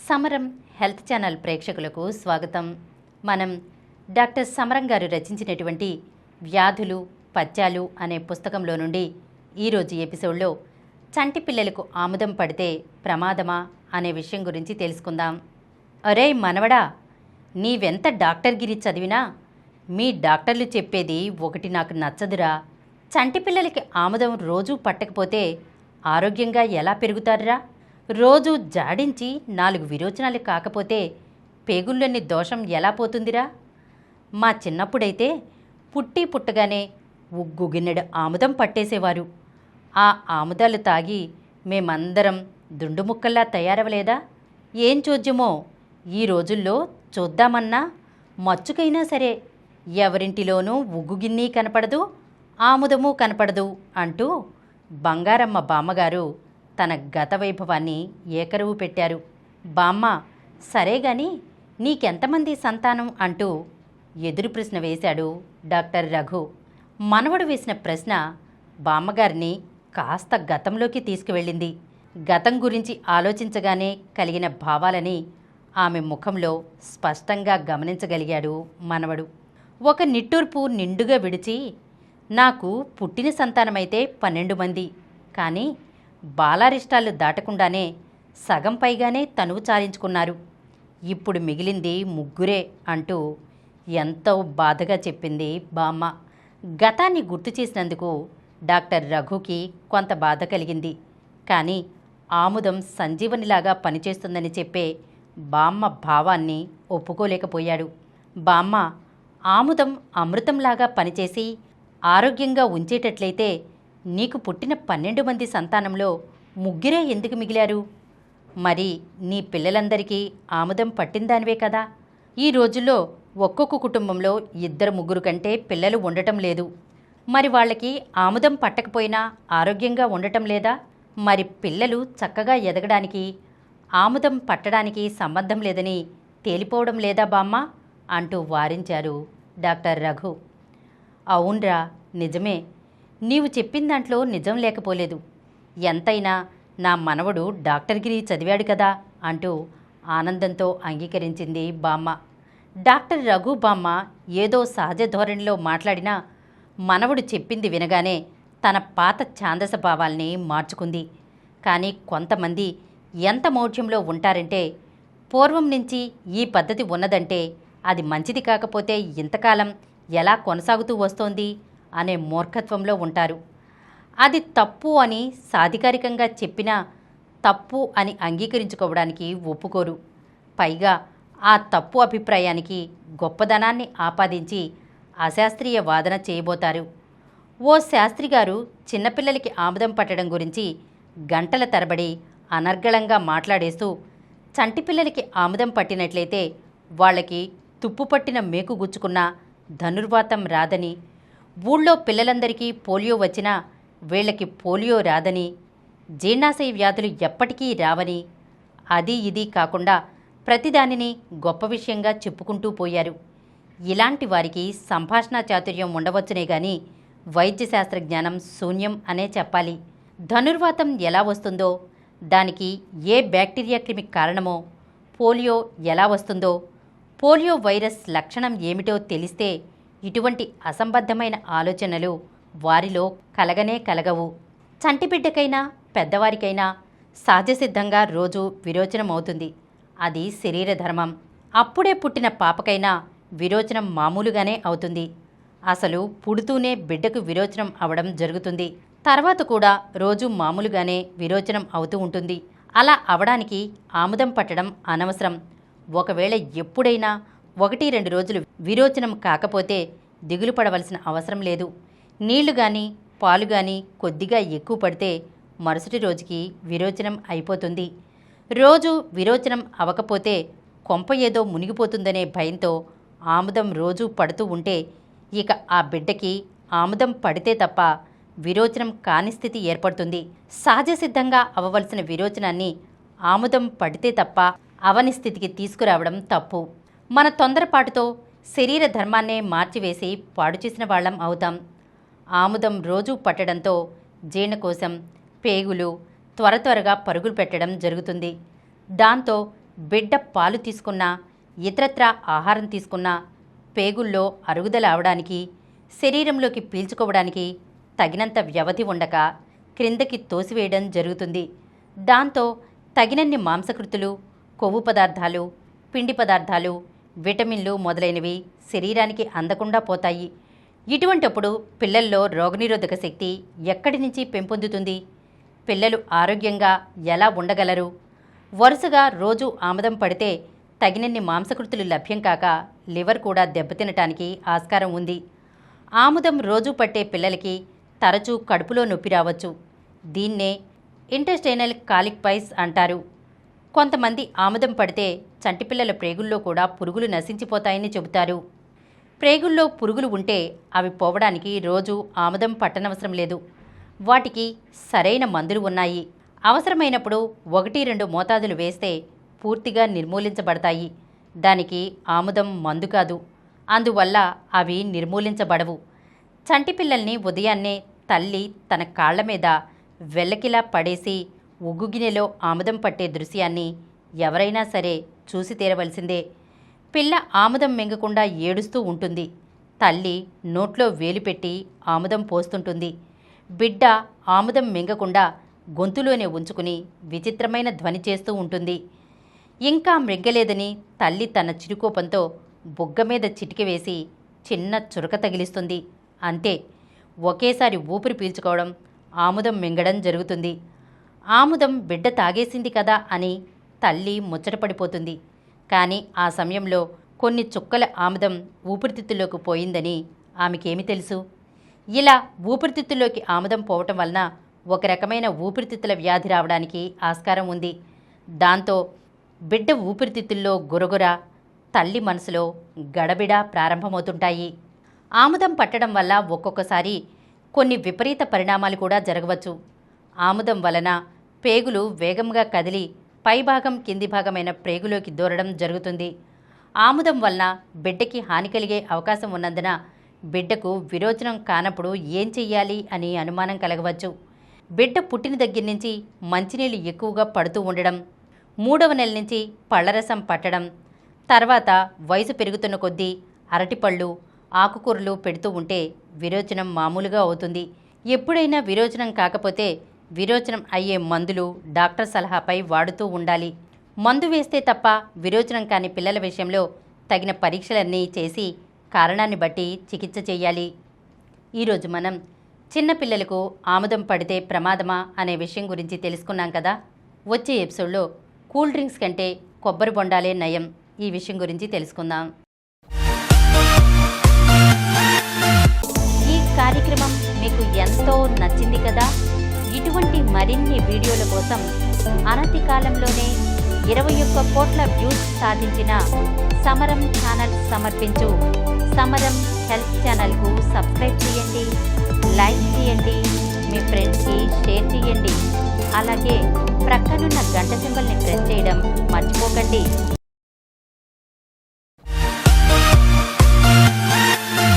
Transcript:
సమరం health channel ప్రేక్షకులకు స్వాగతం. మనం డాక్టర్ సమరం గారు రచించినటువంటి వ్యాధులు పథ్యాలు అనే పుస్తకంలో నుండి ఈరోజు ఎపిసోడ్లో చంటి పిల్లలకు ఆముదం పడితే ప్రమాదమా అనే విషయం గురించి తెలుసుకుందాం. అరే మనవడా, నీవెంత డాక్టర్గిరి చదివినా మీ డాక్టర్లు చెప్పేది ఒకటి నాకు నచ్చదురా. చంటి పిల్లలకి ఆముదం రోజూ పట్టకపోతే ఆరోగ్యంగా ఎలా పెరుగుతారురా? రోజు జాడించి 4 విరోచనాలు కాకపోతే పేగుల్లోని దోషం ఎలా పోతుందిరా? మా చిన్నప్పుడైతే పుట్టగానే ఉగ్గు గిన్నెడు ఆముదం పట్టేసేవారు. ఆ ఆముదాలు తాగి మేమందరం దుండుముక్కల్లా తయారవలేదా? ఏం చోద్యమో ఈ రోజుల్లో చూద్దామన్నా మచ్చుకైనా సరే ఎవరింటిలోనూ ఉగ్గు గిన్నె కనపడదు, ఆముదము కనపడదు అంటూ బంగారమ్మ బామ్మగారు తన గత వైభవాన్ని ఏకరువు పెట్టారు. బామ్మ, సరే గాని నీకెంతమంది సంతానం అంటూ ఎదురు ప్రశ్న వేశాడు డాక్టర్ రఘు. మనవడు వేసిన ప్రశ్న బామ్మగారిని కాస్త గతంలోకి తీసుకువెళ్ళింది. గతం గురించి ఆలోచించగానే కలిగిన భావాలని ఆమె ముఖంలో స్పష్టంగా గమనించగలిగాడు మనవడు. ఒక నిట్టూర్పు నిండుగా విడిచి, నాకు పుట్టిన సంతానమైతే 12 మంది, కానీ బాలారిష్టాలు దాటకుండానే సగం పైగానే తనువు చాలించుకున్నారు. ఇప్పుడు మిగిలింది 3 అంటూ ఎంతో బాధగా చెప్పింది బామ్మ. గతాన్ని గుర్తు చేసినందుకు డాక్టర్ రఘుకి కొంత బాధ కలిగింది. కానీ ఆముదం సంజీవనిలాగా పనిచేస్తుందని చెప్పే బామ్మ భావాన్ని ఒప్పుకోలేకపోయాడు. బామ్మ, ఆముదం అమృతంలాగా పనిచేసి ఆరోగ్యంగా ఉంచేటట్లయితే నీకు పుట్టిన 12 మంది సంతానంలో 3 ఎందుకు మిగిలారు? మరి నీ పిల్లలందరికీ ఆముదం పట్టిందానివే కదా. ఈ రోజుల్లో ఒక్కొక్క కుటుంబంలో 2-3 కంటే పిల్లలు ఉండటం లేదు. మరి వాళ్ళకి ఆముదం పట్టకపోయినా ఆరోగ్యంగా ఉండటం లేదా? మరి పిల్లలు చక్కగా ఎదగడానికి ఆముదం పట్టడానికి సంబంధం లేదని తేలిపోవడం లేదా బామ్మ అంటూ వారించారు డాక్టర్ రఘు. అవునరా, నిజమే. నీవు చెప్పిన దాంట్లో నిజం లేకపోలేదు. ఎంతైనా నా మనవడు డాక్టర్గిరి చదివాడు కదా అంటూ ఆనందంతో అంగీకరించింది బామ్మ. డాక్టర్ రఘు బామ్మ ఏదో సహజ ధోరణిలో మాట్లాడినా మనవడు చెప్పింది వినగానే తన పాత ఛాందస భావాల్ని మార్చుకుంది. కానీ కొంతమంది ఎంత మౌఢ్యంలో ఉంటారంటే, పూర్వం నుంచి ఈ పద్ధతి ఉన్నదంటే అది మంచిది కాకపోతే ఇంతకాలం ఎలా కొనసాగుతూ వస్తోంది అనే మూర్ఖత్వంలో ఉంటారు. అది తప్పు అని సాధికారికంగా చెప్పినా తప్పు అని అంగీకరించుకోవడానికి ఒప్పుకోరు. పైగా ఆ తప్పు అభిప్రాయానికి గొప్పదనాన్ని ఆపాదించి అశాస్త్రీయ వాదన చేయబోతారు. ఓ శాస్త్రి గారు చిన్నపిల్లలకి ఆముదం పట్టడం గురించి గంటల తరబడి అనర్గళంగా మాట్లాడేస్తూ, చంటిపిల్లలకి ఆముదం పట్టినట్లయితే వాళ్ళకి తుప్పు పట్టిన మేకు గుచ్చుకున్న ధనుర్వాతం రాదని, ఊళ్ళో పిల్లలందరికీ పోలియో వచ్చినా వీళ్ళకి పోలియో రాదని, జీర్ణాశయ వ్యాధులు ఎప్పటికీ రావని, అది ఇది కాకుండా ప్రతిదానిని గొప్ప విషయంగా చెప్పుకుంటూ పోయారు. ఇలాంటి వారికి సంభాషణ చాతుర్యం ఉండవచ్చునే గాని వైద్యశాస్త్ర జ్ఞానం శూన్యం అనే చెప్పాలి. ధనుర్వాతం ఎలా వస్తుందో, దానికి ఏ బ్యాక్టీరియా క్రిమి కారణమో, పోలియో ఎలా వస్తుందో, పోలియో వైరస్ లక్షణం ఏమిటో తెలిస్తే ఇటువంటి అసంబద్ధమైన ఆలోచనలు వారిలో కలగనే కలగవు. చంటిబిడ్డకైనా పెద్దవారికైనా సహజసిద్ధంగా రోజు విరోచనం అవుతుంది. అది శరీర ధర్మం. అప్పుడే పుట్టిన పాపకైనా విరోచనం మామూలుగానే అవుతుంది. అసలు పుడుతూనే బిడ్డకు విరోచనం అవడం జరుగుతుంది. తర్వాత కూడా రోజు మామూలుగానే విరోచనం అవుతూ ఉంటుంది. అలా అవడానికి ఆముదం పట్టడం అనవసరం. ఒకవేళ ఎప్పుడైనా 1-2 రోజులు విరోచనం కాకపోతే దిగులు పడవలసిన అవసరం లేదు. నీళ్లు కానీ పాలు కానీ కొద్దిగా ఎక్కువ పడితే మరుసటి రోజుకి విరోచనం అయిపోతుంది. రోజు విరోచనం అవ్వకపోతే కొంప ఏదో మునిగిపోతుందనే భయంతో ఆముదం రోజూ పడుతూ ఉంటే ఇక ఆ బిడ్డకి ఆముదం పడితే తప్ప విరోచనం కాని స్థితి ఏర్పడుతుంది. సహజసిద్ధంగా అవ్వవలసిన విరోచనాన్ని ఆముదం పడితే తప్ప అవని స్థితికి తీసుకురావడం తప్పు. మన తొందరపాటుతో శరీర ధర్మాన్నే మార్చివేసి పాడు చేసిన వాళ్ళం అవుతాం. ఆముదం రోజూ పట్టడంతో జీర్ణకోశం, పేగులు త్వరగా పరుగులు పెట్టడం జరుగుతుంది. దాంతో బిడ్డ పాలు తీసుకున్నా, ఇతరత్రా ఆహారం తీసుకున్నా పేగుల్లో అరుగుదల అవడానికి, శరీరంలోకి పీల్చుకోవడానికి తగినంత వ్యవధి ఉండక క్రిందకి తోసివేయడం జరుగుతుంది. దాంతో తగినన్ని మాంసకృతులు, కొవ్వు పదార్థాలు, పిండి పదార్థాలు, విటమిన్లు మొదలైనవి శరీరానికి అందకుండా పోతాయి. ఇటువంటప్పుడు పిల్లల్లో రోగనిరోధక శక్తి ఎక్కడి నుంచి పెంపొందుతుంది? పిల్లలు ఆరోగ్యంగా ఎలా ఉండగలరు? వరుసగా రోజు ఆమదం పడితే తగినన్ని మాంసకృతులు లభ్యం కాక లివర్ కూడా దెబ్బతినటానికి ఆస్కారం ఉంది. ఆముదం రోజు పట్టే పిల్లలకి తరచూ కడుపులో నొప్పి రావచ్చు. దీన్నే ఇంటెస్టైనల్ కాలిక్ పైల్స్ అంటారు. కొంతమంది ఆముదం పడితే చంటిపిల్లల ప్రేగుల్లో కూడా పురుగులు నశించిపోతాయని చెబుతారు. ప్రేగుల్లో పురుగులు ఉంటే అవి పోవడానికి రోజు ఆముదం పట్టనవసరం లేదు. వాటికి సరైన మందులు ఉన్నాయి. అవసరమైనప్పుడు 1-2 మోతాదులు వేస్తే పూర్తిగా నిర్మూలించబడతాయి. దానికి ఆముదం మందు కాదు. అందువల్ల అవి నిర్మూలించబడవు. చంటిపిల్లల్ని ఉదయాన్నే తల్లి తన కాళ్ల మీద వెల్లకిలా పడేసి ఉగ్గుగినెలో ఆముదం పట్టే దృశ్యాన్ని ఎవరైనా సరే చూసి తీరవలసిందే. పిల్ల ఆముదం మింగకుండా ఏడుస్తూ ఉంటుంది. తల్లి నోట్లో వేలు పెట్టి ఆముదం పోస్తుంటుంది. బిడ్డ ఆముదం మింగకుండా గొంతులోనే ఉంచుకుని విచిత్రమైన ధ్వని చేస్తూ ఉంటుంది. ఇంకా మృంగలేదని తల్లి తన చిరుకోపంతో బుగ్గ మీద చిటికి వేసి చిన్న చురక తగిలిస్తుంది. అంతే, ఒకేసారి ఊపిరి పీల్చుకోవడం, ఆముదం మింగడం జరుగుతుంది. ఆముదం బిడ్డ తాగేసింది కదా అని తల్లి ముచ్చటపడిపోతుంది. కానీ ఆ సమయంలో కొన్ని చుక్కల ఆముదం ఊపిరితిత్తుల్లోకి పోయిందని ఆమెకేమి తెలుసు? ఇలా ఊపిరితిత్తుల్లోకి ఆముదం పోవటం వలన ఒక రకమైన ఊపిరితిత్తుల వ్యాధి రావడానికి ఆస్కారం ఉంది. దాంతో బిడ్డ ఊపిరితిత్తుల్లో గురగుర, తల్లి మనసులో గడబిడ ప్రారంభమవుతుంటాయి. ఆముదం పట్టడం వల్ల ఒక్కొక్కసారి కొన్ని విపరీత పరిణామాలు కూడా జరగవచ్చు. ఆముదం వలన పేగులు వేగంగా కదిలి పైభాగం కింది భాగమైన ప్రేగులోకి దూరడం జరుగుతుంది. ఆముదం వలన బిడ్డకి హాని కలిగే అవకాశం ఉన్నందున బిడ్డకు విరోచనం కానప్పుడు ఏం చెయ్యాలి అని అనుమానం కలగవచ్చు. బిడ్డ పుట్టిన దగ్గర నుంచి మంచినీళ్ళు ఎక్కువగా పడుతూ ఉండడం, 3వ నెల నుంచి పళ్లరసం పట్టడం, తర్వాత వయసు పెరుగుతున్న కొద్దీ అరటిపళ్ళు, ఆకుకూరలు పెడుతూ ఉంటే విరోచనం మామూలుగా అవుతుంది. ఎప్పుడైనా విరోచనం కాకపోతే విరోచనం అయ్యే మందులు డాక్టర్ సలహాపై వాడుతూ ఉండాలి. మందు వేస్తే తప్ప విరోచనం కాని పిల్లల విషయంలో తగిన పరీక్షలన్నీ చేసి కారణాన్ని బట్టి చికిత్స చేయాలి. ఈరోజు మనం చిన్నపిల్లలకు ఆముదం పడితే ప్రమాదమా అనే విషయం గురించి తెలుసుకున్నాం కదా. వచ్చే ఎపిసోడ్లో కూల్ డ్రింక్స్ కంటే కొబ్బరి బొండాలే నయం ఈ విషయం గురించి తెలుసుకుందాం. ఈ కార్యక్రమం మీకు ఎంతో నచ్చింది కదా. ఇటువంటి మరిన్ని వీడియోల కోసం అనతి కాలంలోనే 21 కోట్ల వ్యూస్ సాధించిన సమరం ఛానల్ సమర్పించు సమరం హెల్త్ ఛానల్కు సబ్స్క్రైబ్ చేయండి, లైక్ చేయండి, మీ ఫ్రెండ్స్కి షేర్ చేయండి. అలాగే ప్రక్కనున్న గంట సింబల్ని ప్రెస్ చేయడం మర్చిపోకండి.